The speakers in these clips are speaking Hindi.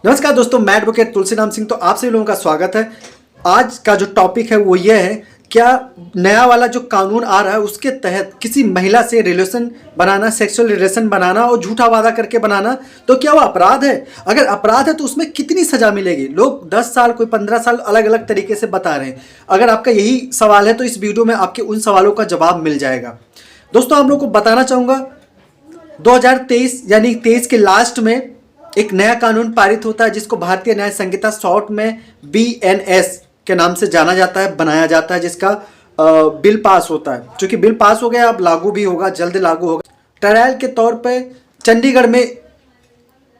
नमस्कार दोस्तों, मैं एडवोकेट तुलसीराम सिंह। तो आप सभी लोगों का स्वागत है। आज का जो टॉपिक है वो ये है, क्या नया वाला जो कानून आ रहा है उसके तहत किसी महिला से रिलेशन बनाना, सेक्सुअल रिलेशन बनाना और झूठा वादा करके बनाना, तो क्या वो अपराध है? अगर अपराध है तो उसमें कितनी सजा मिलेगी? लोग 10 साल, कोई 15 साल अलग अलग तरीके से बता रहे हैं। अगर आपका यही सवाल है तो इस वीडियो में आपके उन सवालों का जवाब मिल जाएगा। दोस्तों, आप लोग को बताना चाहूँगा, 2023 यानी 23 के लास्ट में एक नया कानून पारित होता है जिसको भारतीय न्याय संहिता शॉर्ट में BNS के नाम से जाना जाता है, बनाया जाता है, जिसका बिल पास होता है। चूंकि बिल पास हो गया, अब लागू भी होगा, जल्द लागू होगा। ट्रायल के तौर पे चंडीगढ़ में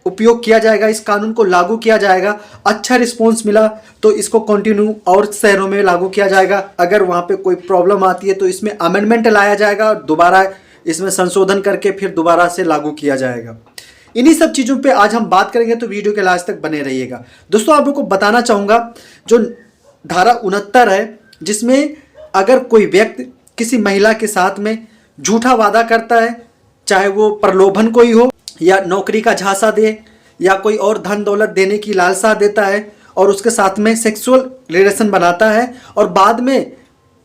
उपयोग किया जाएगा, इस कानून को लागू किया जाएगा। अच्छा रिस्पॉन्स मिला तो इसको कंटिन्यू और शहरों में लागू किया जाएगा। अगर वहाँ पे कोई प्रॉब्लम आती है तो इसमें अमेंडमेंट लाया जाएगा और दोबारा इसमें संशोधन करके फिर दोबारा से लागू किया जाएगा। इन्हीं सब चीज़ों पे आज हम बात करेंगे, तो वीडियो के लास्ट तक बने रहिएगा। दोस्तों, आप लोगों को बताना चाहूँगा, जो धारा 69 है, जिसमें अगर कोई व्यक्ति किसी महिला के साथ में झूठा वादा करता है, चाहे वो प्रलोभन कोई हो या नौकरी का झांसा दे या कोई और धन दौलत देने की लालसा देता है और उसके साथ में सेक्सुअल रिलेशन बनाता है और बाद में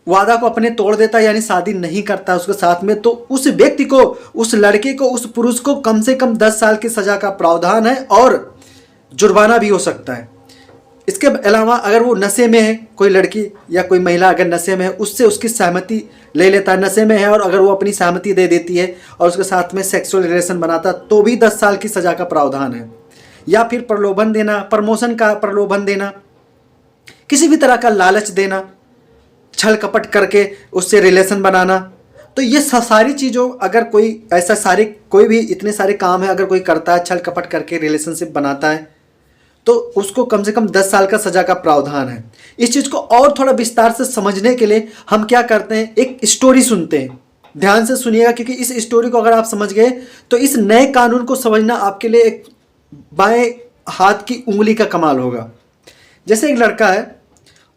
वादा को अपने तोड़ देता है, यानी शादी नहीं करता उसके साथ में, तो उस व्यक्ति को, उस लड़के को, उस पुरुष को कम से कम 10 साल की सजा का प्रावधान है और जुर्माना भी हो सकता है। इसके अलावा अगर वो नशे में है, कोई लड़की या कोई महिला अगर नशे में है, उससे उसकी सहमति ले लेता है, नशे में है और अगर वो अपनी सहमति दे देती है और उसके साथ में सेक्सुअल रिलेशन बनाता है, तो भी 10 साल की सजा का प्रावधान है। या फिर प्रलोभन देना, प्रमोशन का प्रलोभन देना, किसी भी तरह का लालच देना, छल कपट करके उससे रिलेशन बनाना, तो ये सारी चीज़ों, अगर कोई ऐसा सारे, कोई भी इतने सारे काम है अगर कोई करता है, छल कपट करके रिलेशनशिप बनाता है, तो उसको कम से कम 10 साल का सजा का प्रावधान है। इस चीज़ को और थोड़ा विस्तार से समझने के लिए हम क्या करते हैं, एक स्टोरी सुनते हैं। ध्यान से सुनिएगा, क्योंकि इस स्टोरी को अगर आप समझ गए तो इस नए कानून को समझना आपके लिए एक बाएं हाथ की उंगली का कमाल होगा। जैसे एक लड़का है,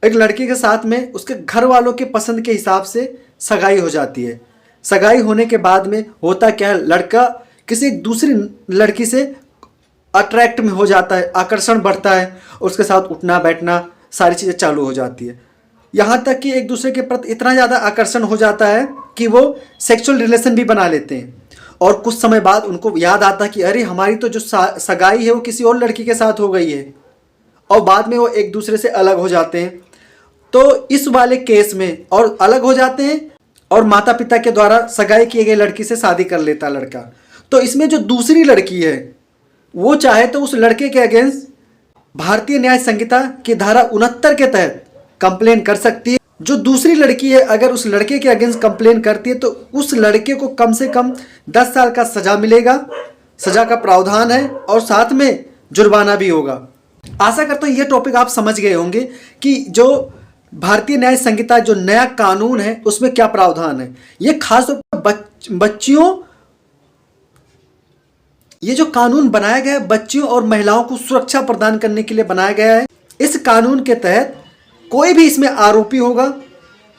एक लड़की के साथ में उसके घर वालों के पसंद के हिसाब से सगाई हो जाती है। सगाई होने के बाद में होता क्या है, लड़का किसी दूसरी लड़की से अट्रैक्ट में हो जाता है, आकर्षण बढ़ता है, उसके साथ उठना बैठना सारी चीज़ें चालू हो जाती है। यहाँ तक कि एक दूसरे के प्रति इतना ज़्यादा आकर्षण हो जाता है कि वो सेक्सुअल रिलेशन भी बना लेते हैं। और कुछ समय बाद उनको याद आता है कि अरे, हमारी तो जो सगाई है वो किसी और लड़की के साथ हो गई है, और बाद में वो एक दूसरे से अलग हो जाते हैं। तो इस वाले केस में और अलग हो जाते हैं और माता पिता के द्वारा सगाई किए गए लड़की से शादी कर लेता लड़का। तो इसमें जो दूसरी लड़की है वो चाहे तो उस लड़के के अगेंस्ट भारतीय न्याय संहिता की धारा 69 के तहत कंप्लेन कर सकती है। जो दूसरी लड़की है अगर उस लड़के के अगेंस्ट कंप्लेन करती है तो उस लड़के को कम से कम 10 साल का सजा मिलेगा, सजा का प्रावधान है, और साथ में जुर्माना भी होगा। आशा करता हूँ ये टॉपिक आप समझ गए होंगे कि जो भारतीय न्याय संहिता जो नया कानून है उसमें क्या प्रावधान है। ये खास तौर पर बच्चियों, ये जो कानून बनाया गया है बच्चियों और महिलाओं को सुरक्षा प्रदान करने के लिए बनाया गया है। इस कानून के तहत कोई भी इसमें आरोपी होगा,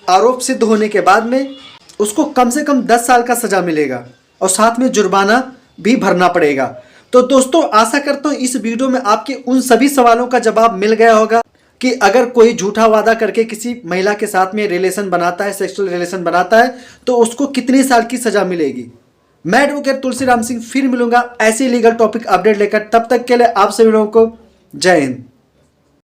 आरोप सिद्ध होने के बाद में उसको कम से कम 10 साल का सजा मिलेगा और साथ में जुर्माना भी भरना पड़ेगा। तो दोस्तों, आशा करता हूँ इस वीडियो में आपके उन सभी सवालों का जवाब मिल गया होगा कि अगर कोई झूठा वादा करके किसी महिला के साथ में रिलेशन बनाता है, सेक्सुअल रिलेशन बनाता है, तो उसको कितनी साल की सजा मिलेगी। मैं एडवोकेट तुलसीराम सिंह फिर मिलूंगा ऐसे लीगल टॉपिक अपडेट लेकर। तब तक के लिए आप सभी लोगों को जय हिंद।